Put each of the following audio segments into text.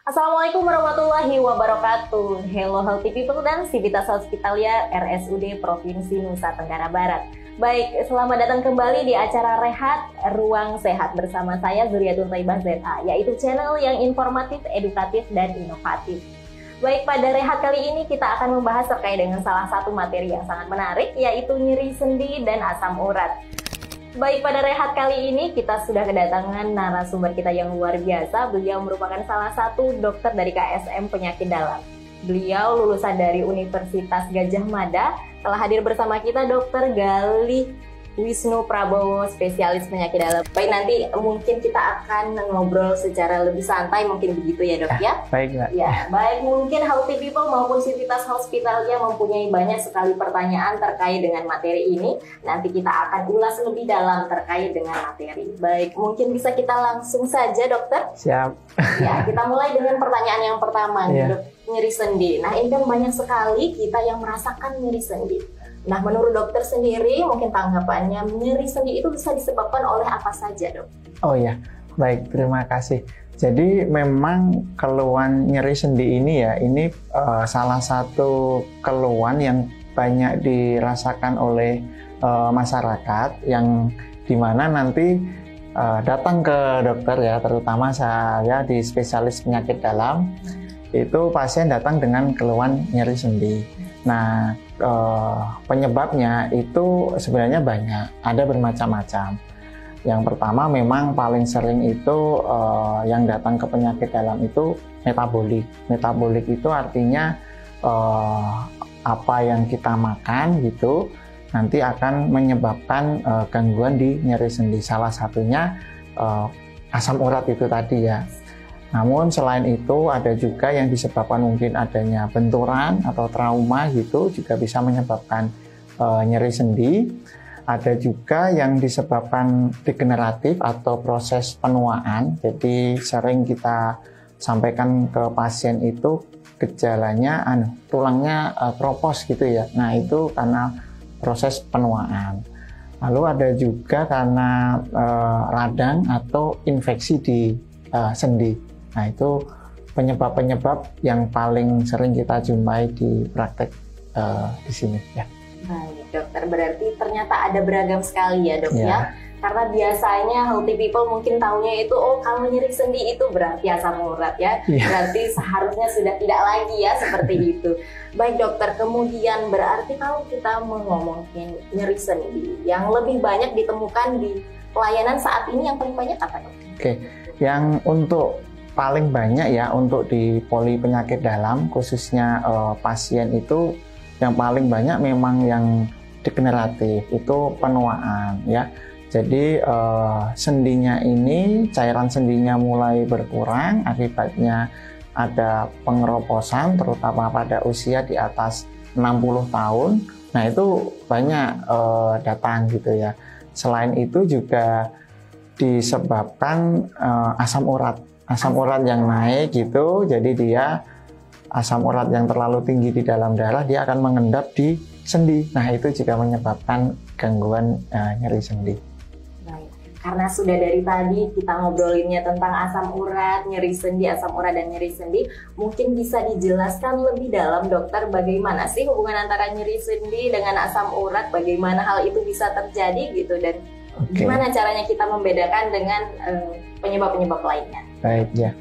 Assalamualaikum warahmatullahi wabarakatuh. Hello healthy people dan Civitas Hospitalia RSUD Provinsi Nusa Tenggara Barat. Baik, selamat datang kembali di acara Rehat Ruang Sehat bersama saya Zuriatun Thaibah ZA, yaitu channel yang informatif, edukatif, dan inovatif. Baik, pada Rehat kali ini kita akan membahas terkait dengan salah satu materi yang sangat menarik, yaitu nyeri sendi dan asam urat. Baik, pada Rehat kali ini kita sudah kedatangan narasumber kita yang luar biasa. Beliau merupakan salah satu dokter dari KSM Penyakit Dalam. Beliau lulusan dari Universitas Gadjah Mada. Telah hadir bersama kita Dr. Galih Wisnu Prabowo, spesialis penyakit dalam. Baik, nanti mungkin kita akan ngobrol secara lebih santai, mungkin begitu ya dok ya? Baik Mbak. Ya, baik, mungkin healthy people maupun Civitas Hospitalia mempunyai banyak sekali pertanyaan terkait dengan materi ini. Nanti kita akan ulas lebih dalam terkait dengan materi. Baik, mungkin bisa kita langsung saja dokter? Siap. Ya, kita mulai dengan pertanyaan yang pertama nih, dok, nyeri sendi. Nah, ini kan banyak sekali kita yang merasakan nyeri sendi. Nah, menurut dokter sendiri, mungkin tanggapannya nyeri sendi itu bisa disebabkan oleh apa saja, dok? Oh ya, baik, terima kasih. Jadi memang keluhan nyeri sendi ini ya, ini salah satu keluhan yang banyak dirasakan oleh masyarakat, yang dimana nanti datang ke dokter ya, terutama saya di spesialis penyakit dalam, itu pasien datang dengan keluhan nyeri sendi. Nah, penyebabnya itu sebenarnya banyak, ada bermacam-macam. Yang pertama memang paling sering itu yang datang ke penyakit dalam itu metabolik. Metabolik itu artinya apa yang kita makan gitu nanti akan menyebabkan gangguan di nyeri sendi. Salah satunya asam urat itu tadi ya. Namun selain itu ada juga yang disebabkan mungkin adanya benturan atau trauma gitu, juga bisa menyebabkan nyeri sendi. Ada juga yang disebabkan degeneratif atau proses penuaan. Jadi sering kita sampaikan ke pasien itu gejalanya tulangnya kropos gitu ya. Nah, itu karena proses penuaan. Lalu ada juga karena radang atau infeksi di sendi. Nah, itu penyebab-penyebab yang paling sering kita jumpai di praktek di sini ya. Baik dokter, berarti ternyata ada beragam sekali ya dok ya. Karena biasanya healthy people mungkin taunya itu, oh kalau nyeri sendi itu berarti asam urat ya. Berarti seharusnya sudah tidak lagi ya seperti itu. Baik dokter, kemudian berarti kalau kita ngomongin nyeri sendi yang lebih banyak ditemukan di pelayanan saat ini, yang paling banyak apa dok? Oke, yang untuk paling banyak ya untuk di poli penyakit dalam khususnya pasien itu yang paling banyak memang yang degeneratif, itu penuaan ya. Jadi sendinya ini, cairan sendinya mulai berkurang, akibatnya ada pengeroposan terutama pada usia di atas 60 tahun. Nah, itu banyak datang gitu ya. Selain itu juga disebabkan asam urat yang naik gitu, jadi dia asam urat yang terlalu tinggi di dalam darah, dia akan mengendap di sendi. Nah, itu juga menyebabkan gangguan nyeri sendi. Baik, karena sudah dari tadi kita ngobrolinnya tentang asam urat, nyeri sendi, asam urat dan nyeri sendi, mungkin bisa dijelaskan lebih dalam dokter bagaimana sih hubungan antara nyeri sendi dengan asam urat, bagaimana hal itu bisa terjadi gitu, dan gimana caranya kita membedakan dengan penyebab-penyebab lainnya. Baik ya.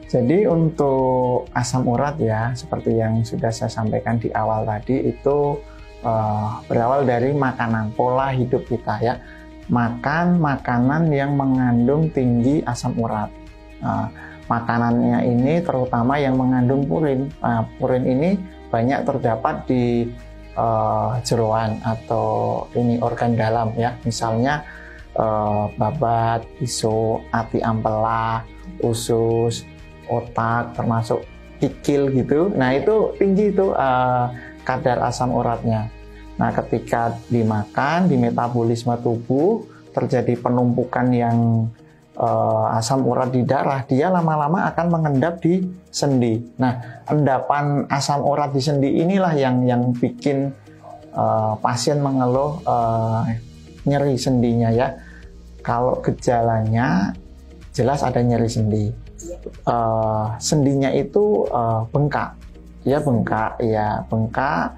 Jadi untuk asam urat ya, seperti yang sudah saya sampaikan di awal tadi, itu berawal dari makanan, pola hidup kita ya. Makan makanan yang mengandung tinggi asam urat. Makanannya ini terutama yang mengandung purin. Purin ini banyak terdapat di jeroan atau ini organ dalam ya. Misalnya babat, isu, ati ampela, usus, otak, termasuk kikil gitu. Nah, itu tinggi itu kadar asam uratnya. Nah, ketika dimakan, di metabolisme tubuh terjadi penumpukan yang asam urat di darah, dia lama-lama akan mengendap di sendi. Nah, endapan asam urat di sendi inilah yang bikin pasien mengeluh nyeri sendinya ya. Kalau gejalanya jelas ada nyeri sendi. sendinya itu bengkak, ya bengkak,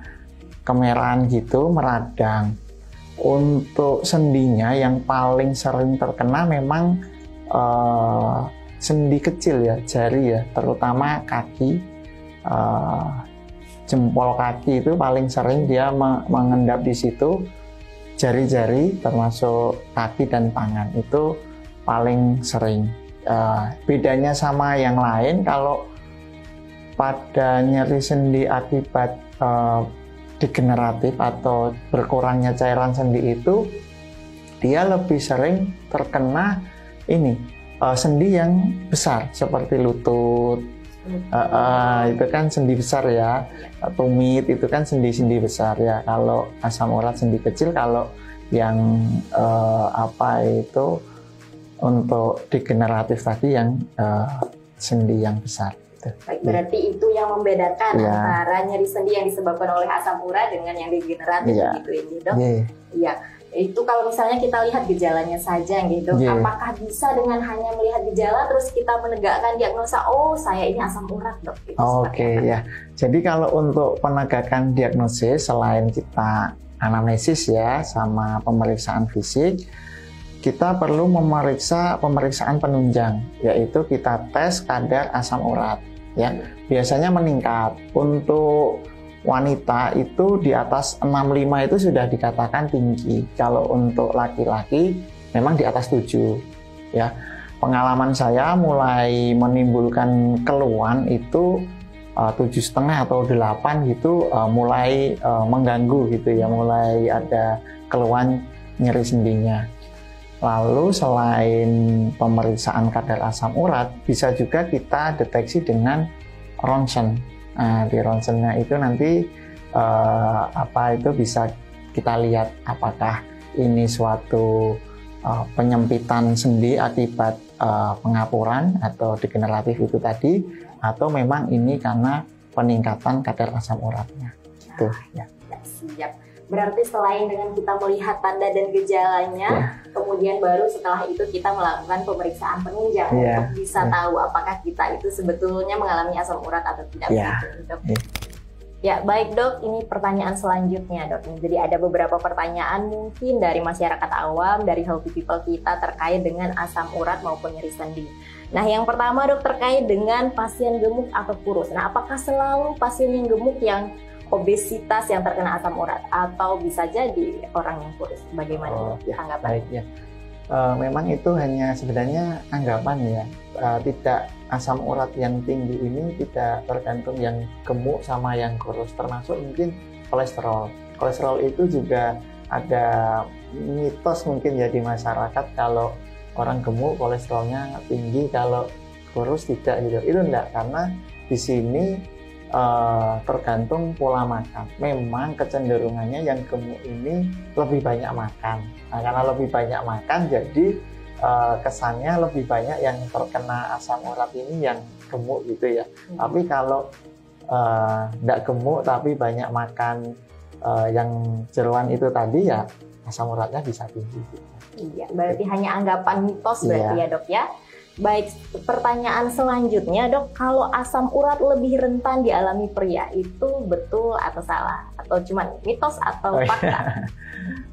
kemerahan gitu, meradang. Untuk sendinya yang paling sering terkena memang sendi kecil ya, jari ya, terutama kaki, jempol kaki itu paling sering dia mengendap di situ. Jari-jari termasuk kaki dan tangan itu paling sering. Bedanya sama yang lain, kalau pada nyeri sendi akibat degeneratif atau berkurangnya cairan sendi itu, dia lebih sering terkena ini sendi yang besar seperti lutut. Itu kan sendi besar ya, tumit itu kan sendi-sendi besar ya. Kalau asam urat sendi kecil, kalau yang untuk degeneratif tadi yang sendi yang besar. Baik, berarti itu yang membedakan antara nyeri sendi yang disebabkan oleh asam urat dengan yang degeneratif gitu ya, Dok? Iya. Itu kalau misalnya kita lihat gejalanya saja gitu, apakah bisa dengan hanya melihat gejala terus kita menegakkan diagnosa, oh saya ini asam urat, Dok? Oke, ya. Jadi kalau untuk penegakan diagnosis, selain kita anamnesis ya sama pemeriksaan fisik, kita perlu memeriksa pemeriksaan penunjang, yaitu kita tes kadar asam urat ya. Biasanya meningkat. Untuk wanita itu di atas 65 itu sudah dikatakan tinggi. Kalau untuk laki-laki memang di atas 7 ya. Pengalaman saya mulai menimbulkan keluhan itu 7,5 atau 8 gitu, mulai mengganggu gitu ya, mulai ada keluhan nyeri sendinya. Lalu selain pemeriksaan kadar asam urat, bisa juga kita deteksi dengan ronsen. Nah, di ronsennya itu nanti itu bisa kita lihat apakah ini suatu penyempitan sendi akibat pengapuran atau degeneratif itu tadi, atau memang ini karena peningkatan kadar asam uratnya. Itu ya. Siap. Berarti selain dengan kita melihat tanda dan gejalanya, kemudian baru setelah itu kita melakukan pemeriksaan penunjang untuk bisa tahu apakah kita itu sebetulnya mengalami asam urat atau tidak. Ya, baik Dok, ini pertanyaan selanjutnya Dok. Jadi ada beberapa pertanyaan mungkin dari masyarakat awam, dari healthy people kita terkait dengan asam urat maupun nyeri sendi. Nah, yang pertama Dok, terkait dengan pasien gemuk atau kurus. Nah, apakah selalu pasien yang gemuk yang obesitas yang terkena asam urat, atau bisa jadi orang yang kurus? Bagaimana tanggapan? Baik ya. Memang itu hanya sebenarnya anggapan ya. Tidak, asam urat yang tinggi ini tidak tergantung yang gemuk sama yang kurus, termasuk mungkin kolesterol. Kolesterol itu juga ada mitos mungkin ya di masyarakat, kalau orang gemuk kolesterolnya tinggi, kalau kurus tidak gitu. Itu enggak, karena di sini tergantung pola makan. Memang kecenderungannya yang gemuk ini lebih banyak makan. Nah, karena lebih banyak makan, jadi kesannya lebih banyak yang terkena asam urat ini yang gemuk gitu ya. Tapi kalau tidak gemuk tapi banyak makan yang jeroan itu tadi, ya asam uratnya bisa tinggi. Iya, berarti hanya anggapan mitos berarti ya Dok ya. Baik, pertanyaan selanjutnya Dok, kalau asam urat lebih rentan dialami pria, itu betul atau salah? Atau cuma mitos atau fakta?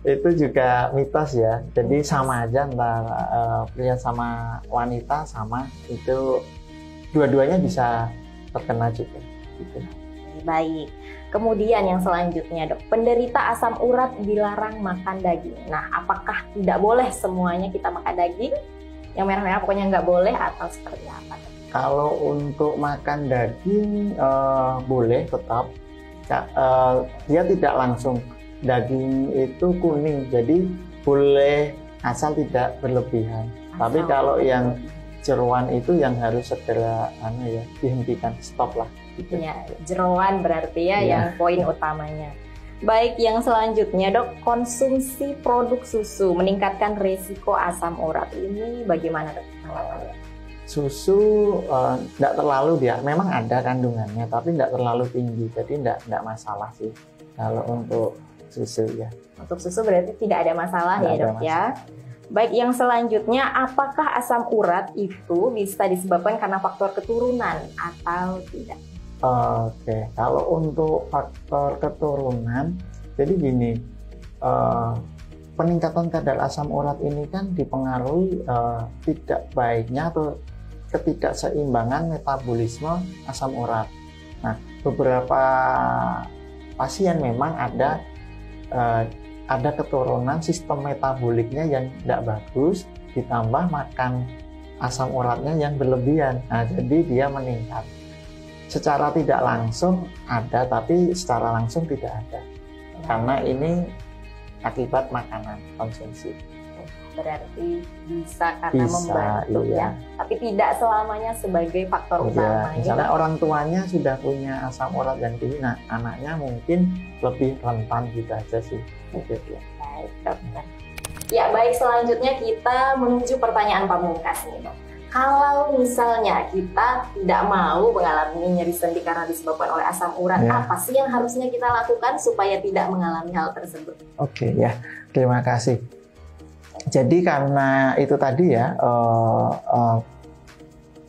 Itu juga mitos ya, jadi sama aja antara pria sama wanita, sama itu dua-duanya bisa terkena juga gitu. Baik, kemudian yang selanjutnya Dok, penderita asam urat dilarang makan daging. Nah, apakah tidak boleh semuanya kita makan daging? Yang merah-merah pokoknya nggak boleh, atau seperti apa? Kalau untuk makan daging boleh tetap, dia tidak langsung. Daging itu kuning, jadi boleh asal tidak berlebihan. Tapi kalau yang jeroan itu yang harus segera dihentikan, stop lah. Gitu. Ya, jeroan berarti ya yang poin utamanya. Baik, yang selanjutnya Dok, konsumsi produk susu meningkatkan risiko asam urat, ini bagaimana Dok? Susu tidak terlalu dia, memang ada kandungannya tapi tidak terlalu tinggi, jadi tidak masalah sih kalau untuk susu ya. Untuk susu berarti tidak ada masalah ya Dok ya. Baik, yang selanjutnya, apakah asam urat itu bisa disebabkan karena faktor keturunan atau tidak? Oke, kalau untuk faktor keturunan, jadi gini, peningkatan kadar asam urat ini kan dipengaruhi tidak baiknya atau ketidakseimbangan metabolisme asam urat. Nah, beberapa pasien memang ada keturunan sistem metaboliknya yang tidak bagus, ditambah makan asam uratnya yang berlebihan. Nah, jadi dia meningkat. Secara tidak langsung ada, tapi secara langsung tidak ada. Karena ini akibat makanan konsumsi. Berarti bisa karena membantu iya. ya, tapi tidak selamanya sebagai faktor utama. Misalnya orang tuanya sudah punya asam urat yang tinggi, nah anaknya mungkin lebih rentan gitu aja sih. Gitu ya. Baik, dokter. Ya, baik, selanjutnya kita menuju pertanyaan pamungkas nih, Dok. Kalau misalnya kita tidak mau mengalami nyeri sendi karena disebabkan oleh asam urat, apa sih yang harusnya kita lakukan supaya tidak mengalami hal tersebut? Oke, ya, terima kasih. Jadi karena itu tadi ya,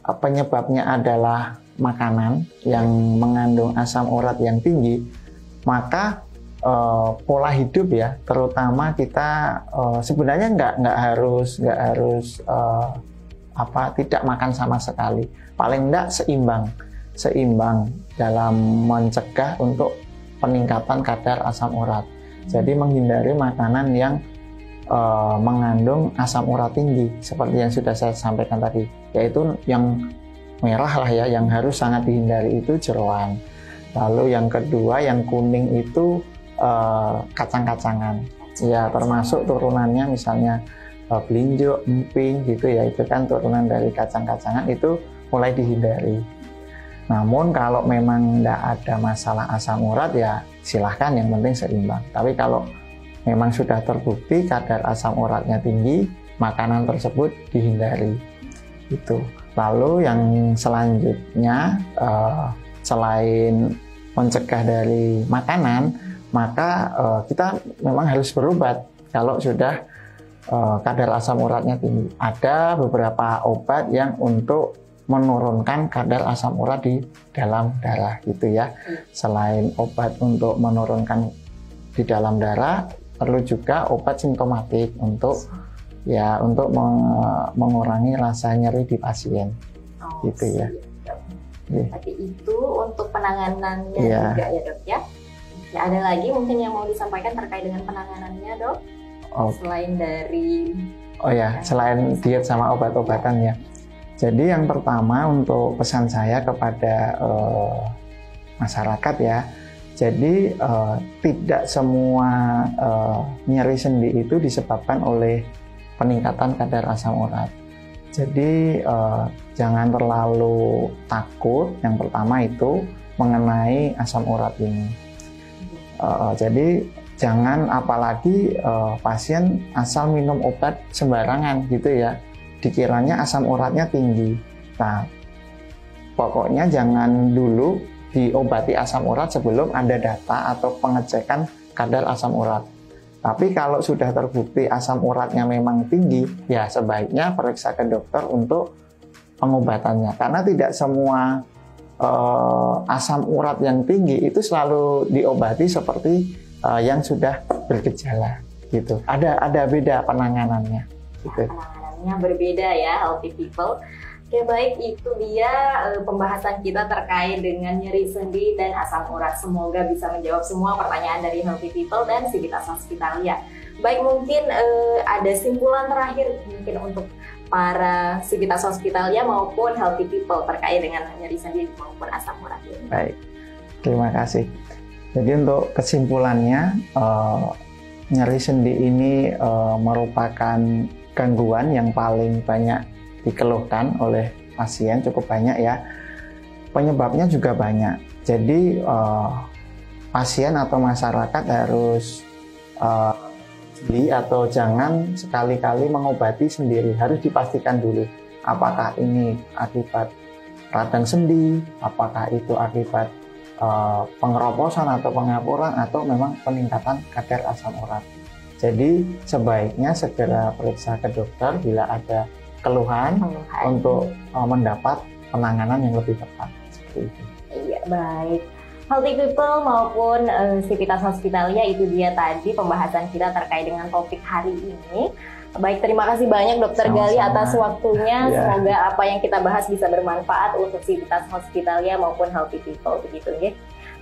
penyebabnya adalah makanan yang mengandung asam urat yang tinggi, maka pola hidup ya, terutama kita sebenarnya nggak harus tidak makan sama sekali, paling enggak seimbang dalam mencegah untuk peningkatan kadar asam urat. Jadi menghindari makanan yang mengandung asam urat tinggi seperti yang sudah saya sampaikan tadi, yaitu yang merah lah ya, yang harus sangat dihindari itu jeroan. Lalu yang kedua, yang kuning itu kacang-kacangan ya, termasuk turunannya misalnya belinjo, emping gitu ya, itu kan turunan dari kacang-kacangan, itu mulai dihindari. Namun kalau memang tidak ada masalah asam urat ya silahkan, yang penting seimbang. Tapi kalau memang sudah terbukti kadar asam uratnya tinggi, makanan tersebut dihindari. Itu. Lalu yang selanjutnya, selain mencegah dari makanan, maka kita memang harus berobat kalau sudah kadar asam uratnya tinggi. Ada beberapa obat yang untuk menurunkan kadar asam urat di dalam darah gitu ya. Selain obat untuk menurunkan di dalam darah, perlu juga obat simptomatik untuk mengurangi rasa nyeri di pasien. Gitu ya. Tapi itu untuk penanganannya juga ya, Dok ya. Ya, ada lagi mungkin yang mau disampaikan terkait dengan penanganannya, Dok? Selain dari selain diet sama obat-obatan ya. Jadi yang pertama untuk pesan saya kepada masyarakat ya, jadi tidak semua nyeri sendi itu disebabkan oleh peningkatan kadar asam urat. Jadi jangan terlalu takut, yang pertama itu mengenai asam urat ini. Jadi jangan, apalagi pasien asal minum obat sembarangan gitu ya, dikiranya asam uratnya tinggi. Nah, pokoknya jangan dulu diobati asam urat sebelum ada data atau pengecekan kadar asam urat. Tapi kalau sudah terbukti asam uratnya memang tinggi, ya sebaiknya periksa ke dokter untuk pengobatannya. Karena tidak semua asam urat yang tinggi itu selalu diobati seperti yang sudah bergejala gitu. Ada beda penanganannya. Gitu. Penanganannya berbeda ya, healthy people. Oke, baik, itu dia pembahasan kita terkait dengan nyeri sendi dan asam urat. Semoga bisa menjawab semua pertanyaan dari healthy people dan Civitas Hospitalia. Baik, mungkin ada simpulan terakhir mungkin untuk para Civitas Hospitalia maupun healthy people terkait dengan nyeri sendi maupun asam urat ini. Baik, terima kasih. Jadi untuk kesimpulannya, nyeri sendi ini merupakan gangguan yang paling banyak dikeluhkan oleh pasien, cukup banyak ya. Penyebabnya juga banyak. Jadi pasien atau masyarakat harus jeli atau jangan sekali-kali mengobati sendiri. Harus dipastikan dulu apakah ini akibat radang sendi, apakah itu akibat pengeroposan atau pengapuran, atau memang peningkatan kadar asam urat. Jadi sebaiknya segera periksa ke dokter bila ada keluhan untuk mendapat penanganan yang lebih tepat seperti itu. Iya, baik. Healthy People maupun Civitas Hospitalia, itu dia tadi pembahasan kita terkait dengan topik hari ini. Baik, terima kasih banyak Dokter Gali atas waktunya. Semoga apa yang kita bahas bisa bermanfaat untuk Civitas Hospitalia maupun Healthy People begitu ya.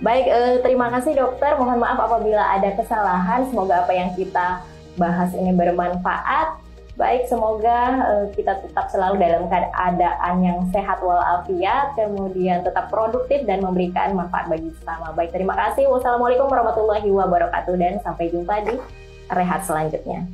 Baik, terima kasih dokter. Mohon maaf apabila ada kesalahan. Semoga apa yang kita bahas ini bermanfaat. Baik, semoga kita tetap selalu dalam keadaan yang sehat walafiat, kemudian tetap produktif dan memberikan manfaat bagi sesama. Baik, terima kasih. Wassalamualaikum warahmatullahi wabarakatuh dan sampai jumpa di Rehat selanjutnya.